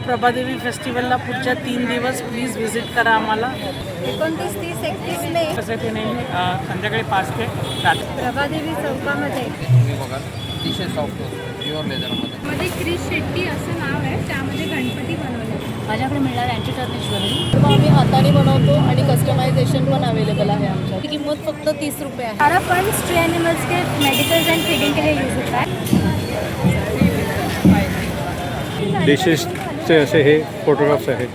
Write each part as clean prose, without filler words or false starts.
प्रभादेवी फेस्टिवलला पुढच्या 3 दिवस please visit करा आम्हाला. 29, 30, 31 मे तसे ते नेहमी संध्याकाळी 5 ते रात्री प्रभादेवी चौकामध्ये तुम्ही बघा अतिशय सॉफ्ट प्युअर लेदरमध्ये. मध्ये क्रिश शेट्टी असं नाव आहे, त्यामध्ये गणपती बनवले. माझ्याकडे मिळणार अँटीटर्निश ज्वेलरी. तर आम्ही हाताने बनवतो आणि कस्टमायझेशन पण अवेलेबल आहे आमच्या. किंमत फक्त 30 रुपये आहे. सारा फंड स्ट्रे एनिमल्स के मेडिकल्स एंड फीडिंग के लिए यूज होता है. डिशेसचे असे हे फोटोग्राफ्स आहेत.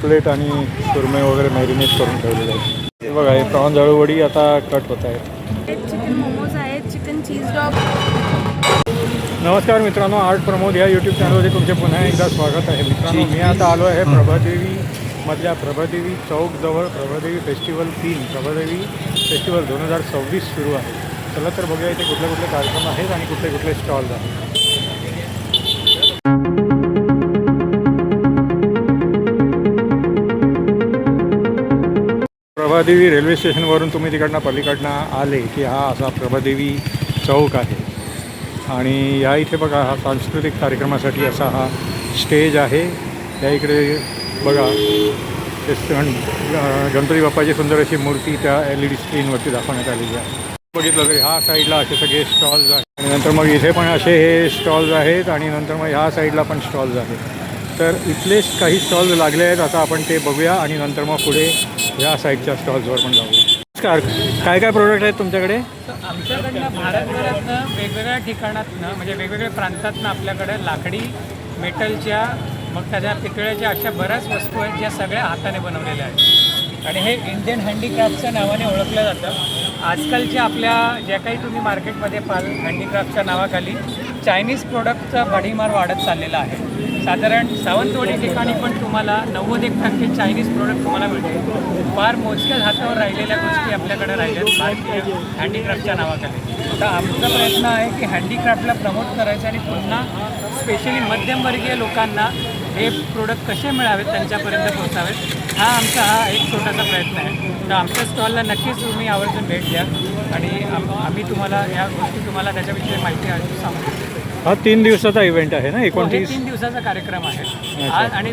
प्लेट आणि सुरमई वगैरे मॅरिनेट करून ठेवलेले आहेत. हे बघा, हे प्रॉन्स अळूवडी आता कट होत आहेत. चिकन मोमोज आहेत, चिकन चीज डॉग. नमस्कार मित्रांनो, आर्ट प्रमोद या यूट्यूब चॅनलमध्ये तुमचे पुन्हा एकदा स्वागत आहे. मित्रांनो, मी आता आलो आहे प्रभादेवी मधल्या प्रभादेवी चौकजवळ. प्रभादेवी फेस्टिवल 3 प्रभादेवी फेस्टिवल 2026 सुरू आहे. चला तर बघूया इथे कुठले कुठले कार्यक्रम आहेत आणि कुठले कुठले स्टॉल्स आहेत. प्रभादेवी रेल्वे स्टेशनवरून तुम्ही तिकडनं पलीकडनं आले की हा असा प्रभादेवी चौक आहे. आणि या इथे बघा, हा सांस्कृतिक कार्यक्रमासाठी असा हा स्टेज आहे. या इकडे बघा, गणपती बाप्पाची सुंदर अशी मूर्ती त्या LED स्क्रीनवरती दाखवण्यात आलेली आहे. बघितलं तरी ह्या साईडला असे सगळे स्टॉल्स आहेत आणि नंतर मग इथे पण असे हे स्टॉल्स आहेत आणि नंतर मग ह्या साईडला पण स्टॉल्स आहेत. तर इथले काही स्टॉल्स लागले आहेत. आता आपण ते बघूया आणि नंतर मग पुढे ह्या साईडच्या स्टॉल्सवर पण जाऊया. नमस्कार, काय काय प्रोडक्ट आहेत तुमच्याकडे? आमच्याकडनं भारतभरातनं वेगवेगळ्या ठिकाणातनं म्हणजे वेगवेगळ्या प्रांतातनं आपल्याकडे लाकडी, मेटलच्या, मग त्याच्या पितळ्याच्या अशा बऱ्याच वस्तू आहेत ज्या सगळ्या हाताने बनवलेल्या आहेत. आणि हे इंडियन हँडीक्राफ्टच्या नावाने ओळखलं जातं. आजकालच्या आपल्या ज्या काही तुम्ही मार्केटमध्ये पाल हँडीक्राफ्टच्या नावाखाली चायनीज प्रोडक्टचा भडीमार वाढत चाललेला आहे. साधारण सावंतवाडी ठिकाणी पण तुम्हाला 91% चायनीज प्रोडक्ट तुम्हाला मिळते. फार मोजक्याच हातावर राहिलेल्या गोष्टी आपल्याकडे राहिल्यात भारतीय हँडीक्राफ्टच्या नावाखाली. तर आमचा प्रयत्न आहे की हँडीक्राफ्टला प्रमोट करायचं आणि पुन्हा स्पेशली मध्यमवर्गीय लोकांना हे प्रोडक्ट कसे मिळावेत, त्यांच्यापर्यंत पोहोचावेत, हा एक छोटासा प्रयत्न आहे. तर आमच्या स्टॉलला नक्कीच तुम्ही आवर्जून भेट द्या आणि आम्ही तुम्हाला या गोष्टी तुम्हाला त्याच्याविषयी माहिती सांगू. हा 3 दिवसाचा इव्हेंट आहे ना? 29 3 दिवसाचा कार्यक्रम आहे आज. आणि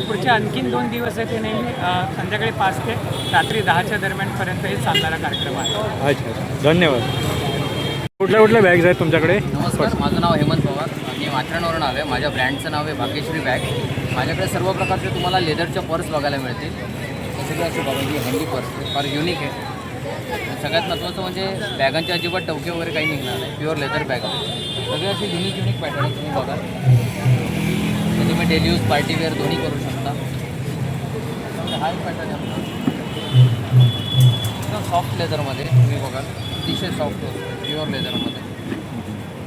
पुढचे आणखीन 2 दिवस आहे ते नेहमी संध्याकाळी 5 ते रात्री 10च्या दरम्यानपर्यंत हे चालणारा कार्यक्रम आहे. अच्छा, धन्यवाद. कुठल्या कुठल्या बॅग्स आहेत तुमच्याकडे? नमस्कार, माझं नाव हेमंत पवार. मी माथेरानवरून आलो आहे. माझ्या ब्रँडचं नाव आहे भाग्यश्री बॅग. माझ्याकडे सर्व प्रकारचे तुम्हाला लेदरच्या पर्स बघायला मिळतील. सगळे असे बघा, ही हँडी पर्स फार युनिक आहे. सगळ्यात महत्त्वाचं म्हणजे बॅगांचे अजिबात टवके वगैरे काही निघणार नाही. प्युअर लेदर बॅग आहे. सगळे असे युनिक पॅटर्न तुम्ही बघा. तर तुम्ही डेली यूज पार्टीवेअर दोन्ही करू शकता. हा एक पॅटर्न आहे एकदम सॉफ्ट लेदरमध्ये. तुम्ही बघा अतिशय सॉफ्ट प्युअर लेदरमध्ये,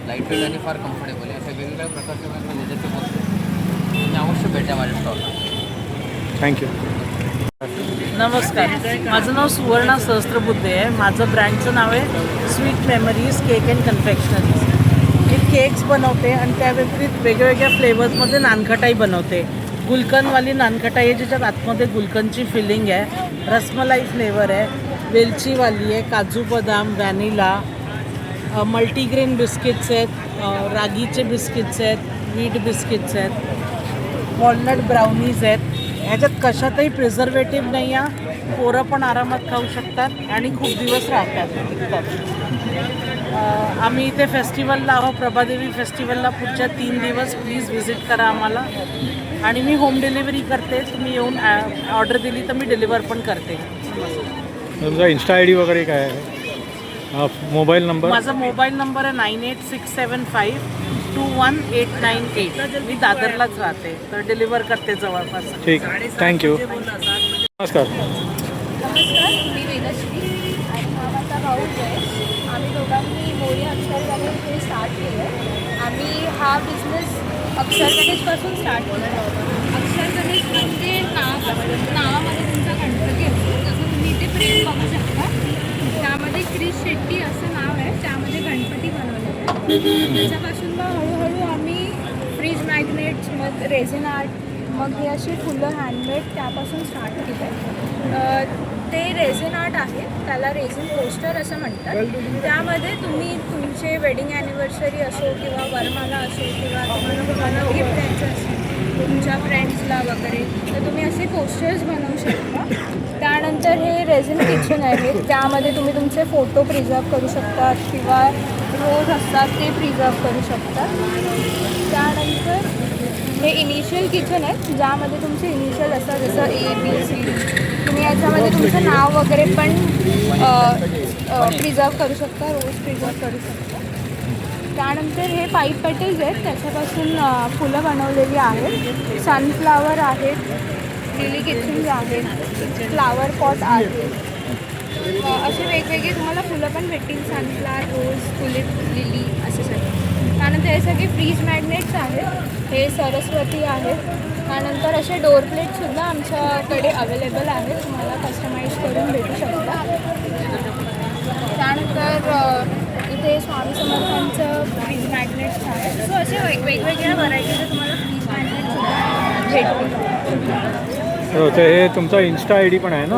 लाईट वेट आणि फार कम्फर्टेबल आहे. अशा वेगवेगळ्या प्रकारचे लेदरचे वस्तू तुम्ही अवश्य भेटा माझ्या स्टॉलला. थँक्यू. नमस्कार, माझं नाव सुवर्णा सहस्त्रबुद्धे आहे. माझं ब्रँडचं नाव आहे sweet memories cake and confectioneries. Me cakes बनवते आणि त्या व्यतिरिक्त वेगवेगळ्या फ्लेवर्समध्ये नानखटाई बनवते. गुलकंदवाली नानखटाई आहे ज्याच्यात आतमध्ये गुलकंदची फिलिंग आहे. रसमलाई फ्लेवर आहे, वेलचीवाली आहे, काजू बदाम, व्हॅनिला. मल्टीग्रेन बिस्किट्स आहेत, रागीचे बिस्किट्स आहेत, व्हीट बिस्किट्स आहेत, वॉलनट ब्राउनीज आहेत. ह्याच्यात कशातही प्रिझर्वेटिव्ह नाही आहे. पोरं पण आरामात खाऊ शकतात आणि खूप दिवस राहतात. आम्ही इथे फेस्टिवलला आहोत, प्रभादेवी फेस्टिवलला पुढच्या 3 दिवस प्लीज व्हिजिट करा आम्हाला. आणि मी होम डिलिव्हरी करते. तुम्ही येऊन ऑर्डर दिली तर मी डिलिव्हर पण करते. तुमचा इन्स्टा ID वगैरे काय आहे? Mobile number? माझा मोबाईल नंबर आहे 9867521898. मी दादरलाच राहते, तर डिलिव्हर करते जवळपास. ठीक, थँक्यू. नमस्कार. नमस्कार, मी वेदश्री आणि हा माझा भाऊ जयेश. आम्ही दोघांनी मोरी अक्षर गणेश हे स्टार्ट केलं आहे. आम्ही हा बिझनेस अक्षर गणेशपासून स्टार्ट केला होता. अक्षर गणेश म्हणजे नावामध्ये तुमचा गणपती असतो. जसं तुम्ही इथे प्रेम बघू शकता. त्यामध्ये क्रिश शेट्टी असं नाव आहे, त्यामध्ये गणपती बनवलेलं आहे. त्याच्यापासून मग हळूहळू आम्ही फ्रीज मॅग्नेट्स, मग रेझिन आर्ट, मग हे अशी फुलं हँडमेड त्यापासून स्टार्ट केलं. ते रेझिन आर्ट आहे, त्याला रेझिन पोस्टर असं म्हणतात. त्यामध्ये तुम्ही तुमचे वेडिंग ॲनिव्हर्सरी असो किंवा वरमाला असो किंवा तुम्हाला गिफ्ट द्यायचं असेल तुमच्या फ्रेंड्सला वगैरे, तर तुम्ही असे पोस्टर्स बनवू शकता. त्यानंतर हे रेझिन किचन आहे, त्यामध्ये तुम्ही तुमचे फोटो प्रिझर्व करू शकता किंवा रोज असतात ते प्रिझर्व करू शकता. त्यानंतर हे इनिशियल किचन आहे, ज्यामध्ये तुमचे इनिशियल असतात जसं ABCD. तुम्ही याच्यामध्ये तुमचं नाव वगैरे पण प्रिझर्व करू शकता, रोज प्रिझर्व करू शकता. त्यानंतर हे पाईप पेटल्स आहेत, त्याच्यापासून फुलं बनवलेली आहेत. सनफ्लावर आहेत, लिली किचन्स आहेत, फ्लावर पॉट आहेत. असे वेगवेगळे तुम्हाला फुलं पण भेटतील, सनफ्लावर, रोज, टुलिप, लिली असे सगळे. त्यानंतर हे सगळे फ्रीज मॅग्नेट्स आहेत, हे सरस्वती आहेत. त्यानंतर असे डोअर प्लेटसुद्धा आमच्याकडे अवेलेबल आहेत, तुम्हाला कस्टमाइज करून भेटू शकता. त्यानंतर इथे स्वामी समर्थांचं फ्रीज मॅग्नेट्स आहेत. सो असे वेगवेगळ्या व्हरायटीचे तुम्हाला फ्रीज मॅग्नेटसुद्धा भेटतील. हो, तर हे तुमचा इन्स्टा ID पण आहे ना,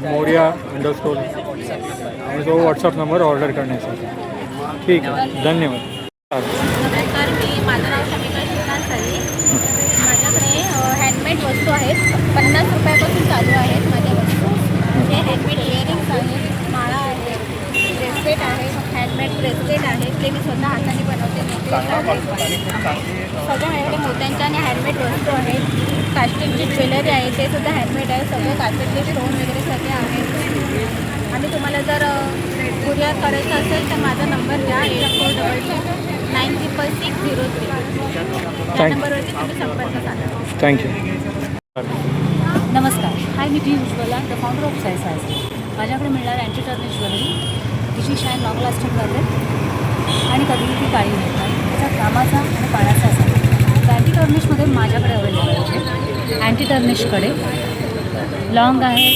@moria_, आणि तो व्हॉट्सअप नंबर ऑर्डर करण्यासाठी. ठीक आहे, धन्यवाद. नमस्कार, माझं नाव शमिका श्रीकांत साली. माझ्याकडे हँडमेड वस्तू आहेत, 50 रुपयापासून चालू आहेत माझ्या वस्तू. हे हँडमेड इयरिंग्स आहेत, माळा आहे, ब्रेसलेट आहे, हँडमेड ब्रेसलेट आहे, ते मी स्वतः हाताने बनवते. सगळं माझ्याकडे मोत्यांच्या आणि हँडमेड वस्तू आहेत. कास्टिंगची ज्वेलरी आहे, ते सुद्धा हँडमेड आहे. सगळे कास्टिंगचे स्टोन वगैरे सगळे आहेत. आणि तुम्हाला जर कुरिअर करायचं असेल तर माझा नंबर घ्या, 8422-93603. त्या नंबरवरती तुम्ही संपर्क साधा. थँक्यू. नमस्कार, हाय, मी Ujjwala, the founder of Sai science. माझ्याकडे मिळणारी अँटी टर्निश ज्वेलरी, तिची शाईन लॉंग लास्टिंग करते आणि कधीही ती काळी होत नाही. त्याचा कामाचा आणि पाण्याचा असा. तर अँटी टर्निशमध्ये माझ्याकडे अवेलेबल आहे. अँटी टर्निशकडे लॉंग आहेत,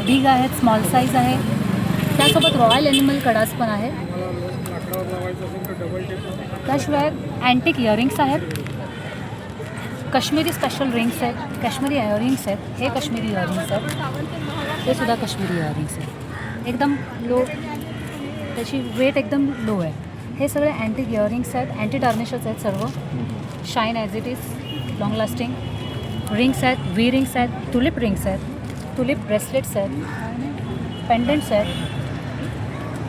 बिग आहेत, स्मॉल साईज आहे, त्यासोबत रॉयल ॲनिमल कडास पण आहे. त्याशिवाय अँटिक इयरिंग्स आहेत, काश्मीरी स्पेशल रिंग्स आहेत, काश्मीरी इयरिंग्स आहेत. हे काश्मीरी इयरिंग्स आहेत, हे सुद्धा काश्मीरी इयरिंग्स आहेत. एकदम लो, त्याची वेट एकदम लो आहे. हे सगळे अँटिक इयरिंग्स आहेत, अँटी टर्निशच आहेत सर्व. Shine as it is, long lasting. Rings आहेत, वी रिंग्स आहेत, टुलिप रिंग्स आहेत, टुलिप ब्रेसलेट्स आहेत, पेंडंट्स आहेत.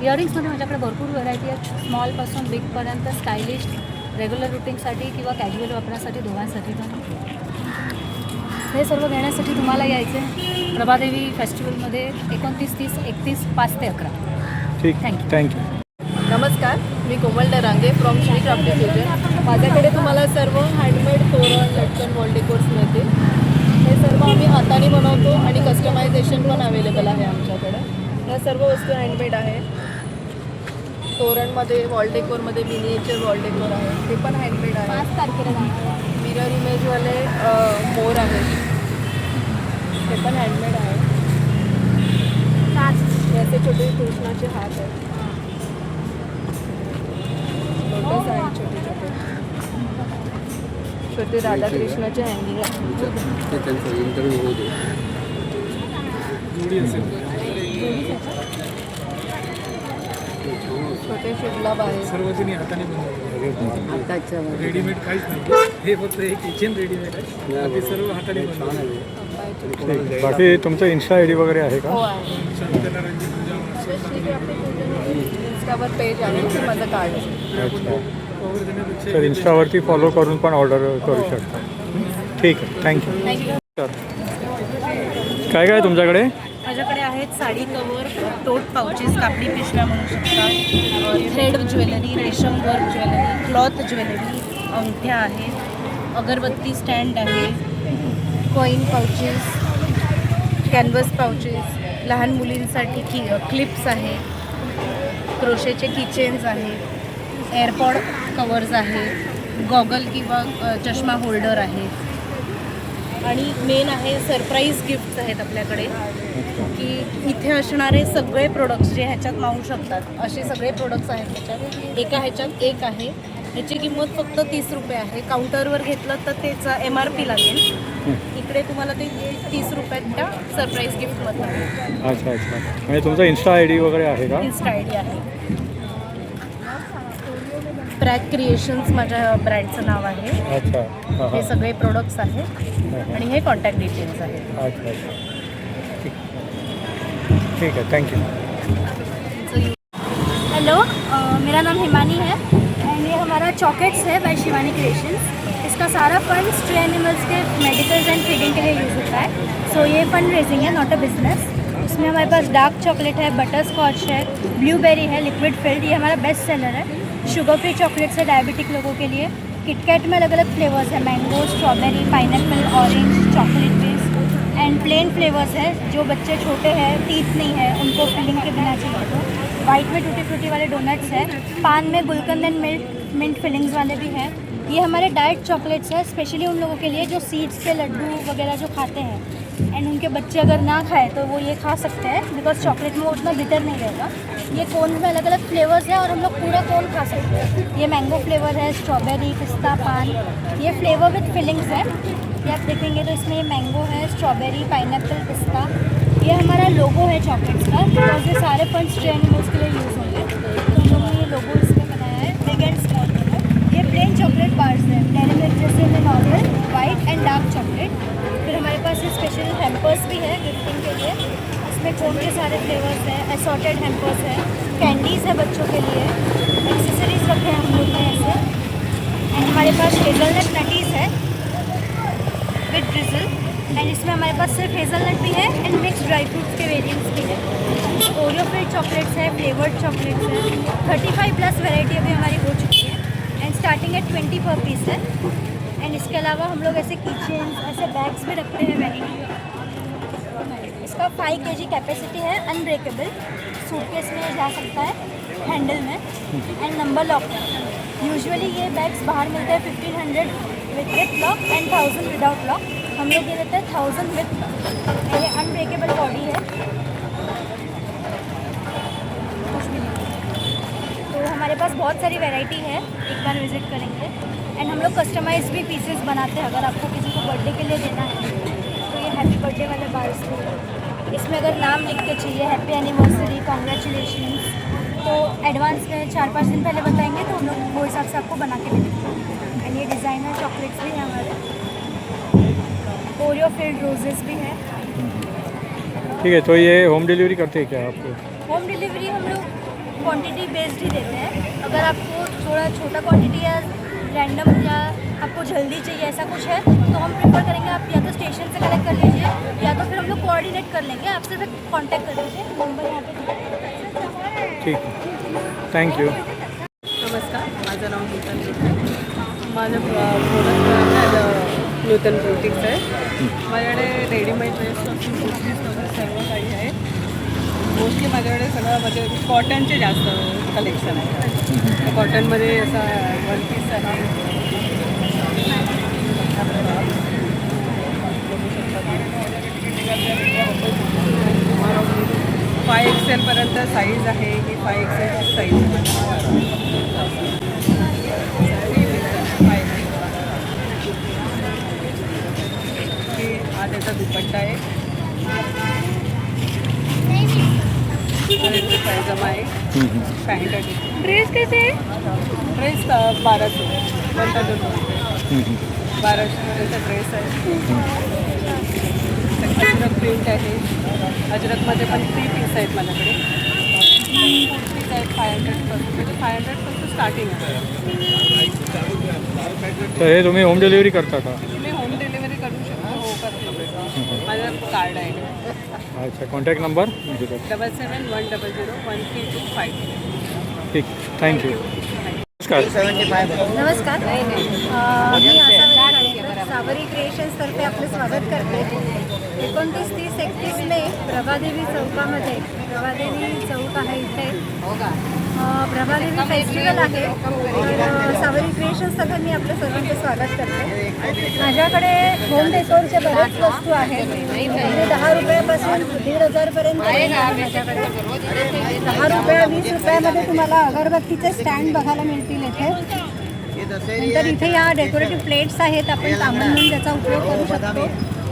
इयरिंग्समध्ये माझ्याकडे भरपूर व्हरायटी आहेत, स्मॉलपासून बिगपर्यंत, स्टायलिश, रेग्युलर रुटीनसाठी किंवा कॅज्युअल वापरण्यासाठी, दोघांसाठी पण. हे सर्व घेण्यासाठी तुम्हाला यायचे प्रभादेवी फेस्टिवलमध्ये 29, 30, 31, 5 ते 11. ठीक, थँक्यू. थँक्यू. नमस्कार, मी कोमल डरांगे फ्रॉम श्री क्राफ्टी फ्युजन. माझ्याकडे तुम्हाला सर्व हँडमेड तोरण, लटकन, वॉल डेकोर्स मिळतील. हे सर्व आम्ही हाताने बनवतो आणि कस्टमायझेशन पण अवेलेबल आहे आमच्याकडे. या सर्व वस्तू हँडमेड आहे. तोरणमध्ये, वॉल डेकोरमध्ये मिनिएचर वॉल डेकोर आहे, ते पण हँडमेड आहे. 5 तारखेला जाणार. मिरर इमेजवाले मोर आहेत, ते पण हँडमेड आहे. याचे छोटे कृष्णाचे हात आहेत, लोटस आहेत, छोटे छोटे छोटे राधाकृष्णाचे हँगिंग आहेत. छोटे शुभलाभ आहेत. सर्व तिने हाताने बनवलं, रेडीमेड काहीच नाही. हे फक्त एक किचन रेडीमेड आहे, बाकी सर्व हाताने बनवलं. ठीक. बाकी तुमचं इन्स्टा ID वगैरे आहे का? हो आहे. शांतला रंजित पूजा इंस्टावर पेज आहे, ते माझं कार्ड आहे. अच्छा, कवर देण्यापेक्षा तर इन्स्टावरती फॉलो करून पण ऑर्डर करू शकता. ठीक आहे, थँक्यू. थँक्यू. काय काय तुमच्याकडे? माझ्याकडे आहेत साडी कवर, टोट पाउचेस, कापडी पिशव्या म्हणू शकता, थ्रेड ज्वेलरी, रेशम वर्क ज्वेलरी, क्लॉथ ज्वेलरी, अंगठ्या आहेत, अगरबत्ती स्टँड आहे, कॉईन पाउचेस, कॅनव्हस पाउचेस, लहान मुलींसाठी क्लिप्स आहे, क्रोशेचे किचेन्स आहेत, एअरपॉड कवर्स आहेत, गॉगल किंवा चष्मा होल्डर आहे. आणि मेन आहे सरप्राईज गिफ्ट्स आहेत आपल्याकडे, की इथे असणारे सगळे प्रोडक्ट्स जे ह्याच्यात मावू शकतात असे सगळे प्रोडक्ट्स आहेत त्याच्यात. एका ह्याच्यात एक आहे, ह्याची किंमत फक्त 30 रुपये आहे. काउंटरवर घेतलं तर त्याचा MRP लागेल. इकडे तुम्हाला ते 30 रुपयात त्या सरप्राईज गिफ्टमधलं. अच्छा अच्छा. म्हणजे तुमचा इन्स्टा ID वगैरे आहे का? इन्स्टा ID आहे. प्रॅक क्रिएशन्स माझ्या ब्रँडचं नाव आहे. अच्छा. हां. हे सगळे प्रोडक्ट्स आहेत आणि हे कॉन्टॅक्ट डिटेल्स आहेत. अच्छा अच्छा. ठीक है, थैंक यू. हेलो, मेरा नाम हिमानी है एंड ये हमारा चॉकलेट्स है बाय शिवानी क्रिएशंस. इसका सारा फंड स्ट्रे एनिमल्स के मेडिकल्स एंड फीडिंग के लिए यूज़ होता है. सो ये फंड रेजिंग है, नॉट अ बिजनेस. इसमें हमारे पास डार्क चॉकलेट है, बटर स्कॉच है, ब्लूबेरी है, लिक्विड फिल्ड, ये हमारा बेस्ट सेलर है. शुगर फ्री चॉकलेट्स है डायबिटिक लोगों के लिए. किटकैट में अलग अलग फ्लेवर्स है, mango, strawberry, pineapple, orange, chocolate base and plain flavours है. जो बच्चे छोटे हैं, टीथ नहीं है, उनको फिलिंग के बिना चाहिए तो वाइट में टूटी फ्रूटी वाले डोनट्स है. पान में गुलकंद एंड मिंट फिलिंग्स वाले भी हैं. ये हमारे डाइट चॉकलेट्स है, स्पेशली उन लोगों के लिए जो सीड्स के लड्डू वगैरह जो खाते हैं एंड उनके बच्चे अगर ना खाए तो वो ये खा सकते हैं, बिकॉज चॉकलेट में वो उतना बिटर नहीं रहेगा. ये कोन में अलग अलग फ्लेवर्स है और हम लोग पूरा कोन खा सकते हैं. ये मैंगो फ्लेवर है, स्ट्रॉबेरी, पिस्ता, पान. ये फ्लेवर विद फिलिंग्स है. ये आप देखेंगे तो इसमें मैंगो है, स्ट्रॉबेरी, पाइनएप्पल, पिस्ता. ये हमारा लोगो है चॉकलेट्स का, बिकॉज ये सारे फंड स्ट्रे एनिमल्स के लिए यूज़ होंगे, तो हम लोगों ने ये लोगो इसमें बनाया है, बिग एंड स्मॉल लोगो. ये प्लेन चॉकलेट बार्स है, डेयरी मिल्क जैसे में normal white end dark chocolate. फिर हमारे पास ये स्पेशल हैम्पर्स भी है गिफ्टिंग के लिए. इसमें कोन के सारे फ्लेवर्स हैं, असॉर्टेड हैम्पर्स है, कैंडीज़ है बच्चों के लिए, एक्सेसरीज रखे हैं हम लोग ने ऐसे. एंड हमारे पास हेज़लनट नटीज़ है विद ड्रिजल. एंड इसमें हमारे पास सिर्फ हेज़लनट भी है एंड मिक्स ड्राई फ्रूट्स के वेरिएंट्स भी है. ओरियो फिल्ड चॉकलेट्स है, फ्लेवर्ड चॉकलेट्स है. 35+ वैरायटी अभी हमारी हो चुकी है and starting at 20 per piece है. एंड इसके अलावा हम लोग ऐसे किचन ऐसे बैग्स भी रखते हैं वैरायटी. इसका 5 kg कैपेसिटी है, अनब्रेकेबल. सूटकेस में जा सकता है हैंडल में एंड नंबर लॉक. यूजुअली ये बैग्स बाहर मिलते हैं 1500 with lock and 1000 without lock. हम लोग ये देते हैं 1000 विथ लॉक. ये अनब्रेकेबल बॉडी है, कुछ भी नहीं. तो हमारे पास बहुत सारी वैरायटी है, एक बार विजिट करेंगे. एंड हम लोग कस्टमाइज भी पीसेस बनाते हैं. अगर आपको किसी को बर्थडे के लिए देना है तो ये हैप्पी बर्थडे वाले बार्स भी. इसमें अगर नाम लिख के चाहिए, हैप्पी एनिवर्सरी, कॉन्ग्रेचुलेशंस, तो एडवांस में 4-5 दिन पहले बताएंगे तो हम लोग वो हिसाब से आपको बना के देंगे. एंड ये डिज़ाइनर चॉकलेट्स भी हैं हमारे. ओरियो फिल्ड रोजेस भी है. ठीक है, तो ये होम डिलीवरी करते हैं क्या आपको? होम डिलीवरी हम लोग क्वांटिटी बेस्ड ही देते हैं. अगर आपको थोड़ा छोटा क्वांटिटी या रैंडम या आपको जल्दी चाहिए ऐसा कुछ है तो हम प्रेफर करेंगे आप या तो स्टेशन से कलेक्ट कर लीजिए या तो फिर हम लोग कोऑर्डिनेट कर लेंगे. आपसे फिर कॉन्टैक्ट कर लीजिए, नंबर यहाँ पे. ठीक आहे, थँक्यू. नमस्कार, माझं नाव नूतन ब्युटिक. माझं प्रोडक्ट नूतन ब्युटिक्स आहे. माझ्याकडे रेडीमेड ड्रेसपासून कुर्तीजपासून सर्व काही आहे. मोस्टली माझ्याकडे सगळं म्हणजे कॉटनचे जास्त कलेक्शन आहे. कॉटनमध्ये असा वन पीस आहे, 5XL पर्यंत साईज आहे. ही 5XL साईज हा त्याचा दुपट्टा आहे, पायजमा आहे, पॅन्ट आहे. ड्रेस कैसे है? ड्रेस 1200 1200 ड्रेस आहे. अजरक प्रिंट आहे. अजरकमध्ये पण 3 पीस आहेत माझ्याकडे. कुर्तीज आहेत 500 म्हणजे 500 स्टार्टिंग आहे. तर हे तुम्ही होम डिलिव्हरी करता का? तुम्ही होम डिलिव्हरी करू शकता. हो, करतो. माझं कार्ड आहे. अच्छा, कॉन्टॅक्ट नंबर? 7710013252. ठीक, थँक्यू. नमस्कार. नमस्कार. मी आशा सावरी क्रिएशन्सतर्फे आपलं स्वागत करते. 29, 30, 31 मे प्रभादेवी चौकामध्ये, प्रभादेवी चौक आहे इथे, प्रभादेवी फेस्टिवल आहे. तर सावरी क्रिएशन्सतर्फे मी आपलं सर्वांचं स्वागत करते. माझ्याकडे होम डेकोरच्या बऱ्याच वस्तू आहेत. म्हणजे 10 रुपयापासून 1,500पर्यंत माझ्याकडे. 10 रुपये 20 रुपयामध्ये तुम्हाला अगरबत्तीचे स्टँड बघायला मिळतील इथे. नंतर इथे या डेकोरेटिव्ह प्लेट्स आहेत, आपण तांबून म्हणून त्याचा उपयोग करू शकतो.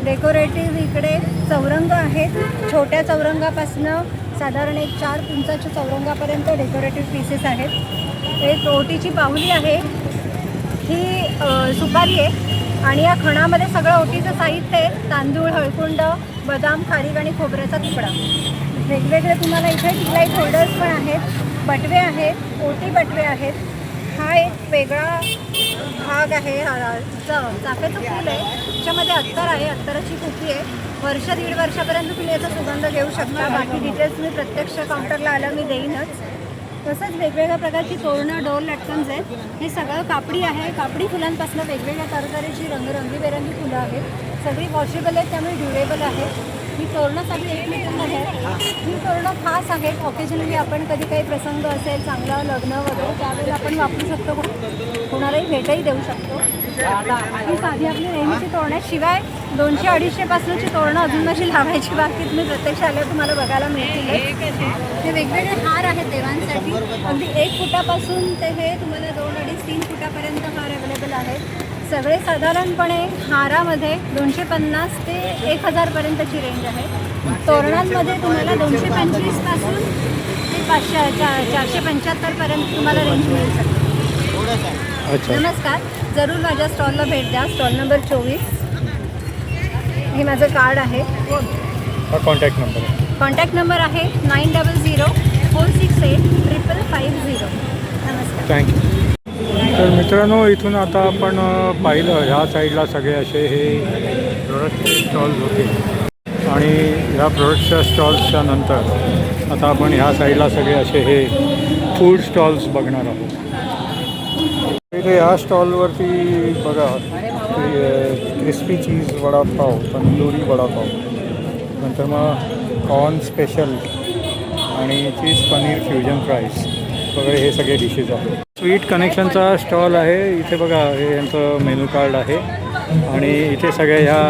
डेकोरेटिव्ह इकडे चौरंग आहेत, छोट्या चौरंगापासनं साधारण एक 4 इंचाच्या चौरंगापर्यंत डेकोरेटिव्ह पीसेस आहेत. एक ओटीची बाहुली आहे, ही सुपारी आहे. आणि या खणामध्ये सगळं ओटीचं साहित्य आहे. तांदूळ, हळकुंड, बदाम, खारीक आणि खोबऱ्याचा तुकडा. वेगवेगळे तुम्हाला इथे टी लाईट होल्डर्स पण आहेत, बटवे आहेत, ओटी बटवे आहेत. हा एक वेगळा भाग आहे, चाफ्याचं फूल आहे, त्याच्यामध्ये अत्तर आहे, अत्तराची कुकी आहे. वर्ष 1.5 वर्षापर्यंत तुम्ही याचा सुगंध घेऊ शकता. बाकी डिटेल्स मी प्रत्यक्ष काउंटरला आलं मी देईनच. तसंच वेगवेगळ्या प्रकारची तोरणं, डोल, लटकन्स आहेत. हे सगळं कापडी आहे. कापडी फुलांपासून वेगवेगळ्या तरतरीची रंगीबेरंगी फुलं आहेत. सगळी वॉशेबल आहेत, त्यामुळे ड्युरेबल आहेत. ही तोरणं सगळी 1 मीटरमध्ये आहेत. ही तोरणं खास आहेत. ऑकेजनली आपण कधी काही प्रसंग असेल, चांगलं लग्न वगैरे, त्यावेळेला आपण वापरू शकतो, कोणालाही भेटही देऊ शकतो. ही साधी आपली नेहमीची तोरणं आहेत. शिवाय 200-250 पासूनची तोरणं अजून अशी लावायची बाकी तुम्ही प्रत्यक्ष आल्यावर तुम्हाला बघायला मिळतील. हे वेगवेगळे हार आहेत देवांसाठी. अगदी 1 फुटापासून ते हे तुम्हाला 2, 2.5, 3 फुटापर्यंत हार अवेलेबल आहेत. सगळे साधारणपणे हारामध्ये 250 ते 1000 पर्यंतची रेंज आहे. तोरणांमध्ये तुम्हाला 225 पासून ते 475 पर्यंत तुम्हाला रेंज मिळू शकते. अच्छा. नमस्कार, जरूर माझ्या स्टॉलला भेट द्या. Stall number 24. हे माझं कार्ड आहे. हा कॉन्टॅक्ट नंबर आहे. कॉन्टॅक्ट नंबर आहे 9004685550. नमस्कार. थँक्यू. तर मित्रांनो, इथून आता आपण पाहिलं ह्या साईडला सगळे असे हे प्रोडक्टचे स्टॉल्स होते आणि ह्या प्रोडक्टच्या स्टॉल्सच्या नंतर आता आपण ह्या साईडला सगळे असे हे फूड स्टॉल्स बघणार आहोत. इथे ह्या स्टॉलवरती बघा क्रिस्पी चीज वडापाव, तंदुरी वडापाव, नंतर मग कॉर्न स्पेशल आणि चीज पनीर फ्युजन फ्राईज वगैरे हे सगळे डिशेस आहेत. स्वीट कनेक्शनचा स्टॉल आहे. इथे बघा हे यांचं मेनू कार्ड आहे आणि इथे सगळ्या ह्या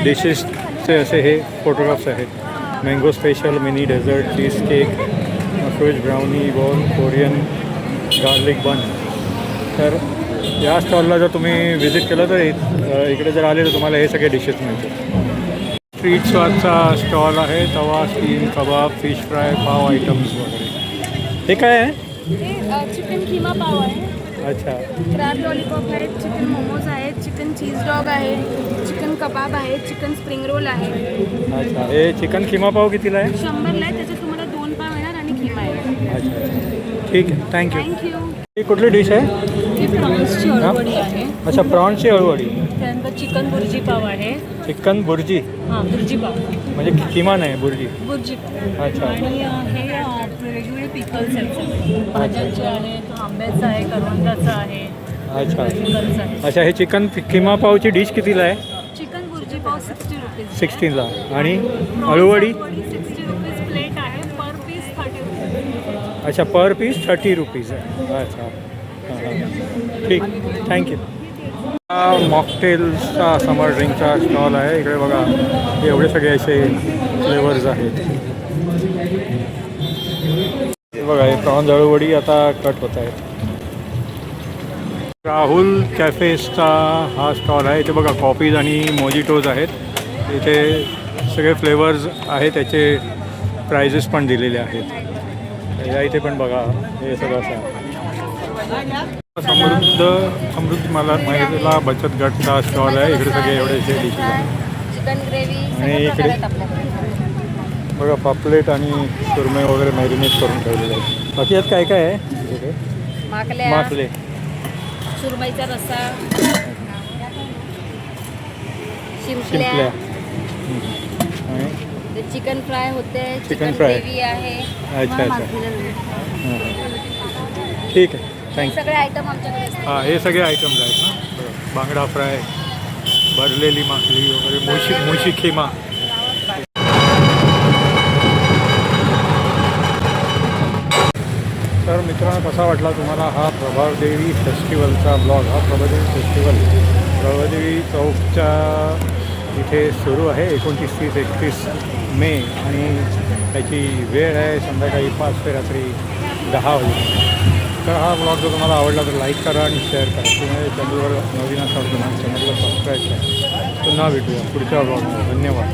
डिशेसचे असे हे फोटोग्राफ्स आहेत. Mango special, mini dessert, cheese cake, fruit brownie, ball, Korean garlic bun. तर या स्टॉलला जर तुम्ही व्हिजिट केलं तर इकडे जर आले तर तुम्हाला हे सगळे डिशेस मिळतील. स्ट्रीट स्वादचा स्टॉल आहे. तवा, स्टीम, कबाब, फिश फ्राय, पाव आयटम्स वगैरे. हे काय आहे? चिकन किमा पाव आहे. अच्छा. क्रॅब लॉलीपॉप आहेत, चिकन मोमोज आहेत, चिकन चीज डॉग आहे, चिकन कबाब आहे, चिकन स्प्रिंग रोल आहे. अच्छा. हे चिकन किमा पाव कितीला आहे? 100ला आहे. त्याच्यात तुम्हाला 2 पाव येणार आणि किमा आहे. अच्छा. ठीक आहे. थँक्यू. थँक्यू. ही कुठली डिश आहे? ही प्रॉन्सची अळवडी आहे. अच्छा, प्रॉन्सची अळवडी. त्यानंतर चिकन बुर्जी पाव आहे. चिकन बुर्जी हां, बुर्जी पाव, म्हणजे किमा नाही, बुर्जी. बुर्जी पाव. अच्छा. आणि हे वेगवेगळे पिकल्स आहेत. भाज्यांचे आहेत, आंब्याचं आहे, करवंदाचं आहे, अच्छा. पिकल्स आहे. अच्छा, हे चिकन किमा पावची डिश कितीला आहे? चिकन बुर्जी पाव 60 रुपीज. 16ला. आणि अळूवडी? 60 रुपीज प्लेट आहे. पर पीस 30 रुपीज. अच्छा, पर पीस 30 रुपीज आहे. अच्छा. हां. ठीक, थँक्यू. हा मॉकटेल्सचा समर ड्रिंकचा स्टॉल आहे. इकडे बघा एवढे सगळे असे फ्लेवर्स आहेत. हे बघा, हे प्रॉन्स अळूवडी आता कट होत आहेत. राहुल कॅफेसचा हा स्टॉल आहे. इथे बघा कॉफीज आणि मोजिटोज आहेत. इथे सगळे फ्लेवर्स आहेत, त्याचे प्राइजेस पण दिलेले आहेत. या इथे पण बघा हे सगळं असं समृद्ध महिला बचत गटचा स्टॉल आहे. इकडे सगळे एवढे डिशेस आहेत. चिकन ग्रेव्ही आणि इकडे बघा पापलेट आणि सुरमई वगैरे मॅरिनेट करून ठेवलेले आहेत. बाकी यात काय काय आहे? इथे माकले, सुरमईचा रस्सा, शिंपल्या आणि ते चिकन फ्राय होते, चिकन फ्राय. ग्रेव्ही आहे. अच्छा अच्छा. हां. ठीक आहे. थँक्यू. सगळे आयटम आमच्याकडे असतात. हां, हे सगळे आयटम्स आहेत ना. बरं. बांगडा फ्राय, भरलेली माकली वगैरे, मुशी खिमा. तर मित्रांनो, कसा वाटला तुम्हाला हा प्रभादेवी फेस्टिवलचा ब्लॉग? हा प्रभादेवी फेस्टिवल प्रभादेवी चौकच्या इथे सुरू आहे 29, 30, 31 मे आणि त्याची वेळ आहे संध्याकाळी 5 ते रात्री 10 वाजे. तर हा ब्लॉग जर तुम्हाला आवडला तर लाईक करा आणि शेअर करा. तुम्ही चॅनलवर नवीन असाल तर चॅनलला सबस्क्राईब करा. पुन्हा भेटूया पुढच्या ब्लॉगमध्ये. धन्यवाद.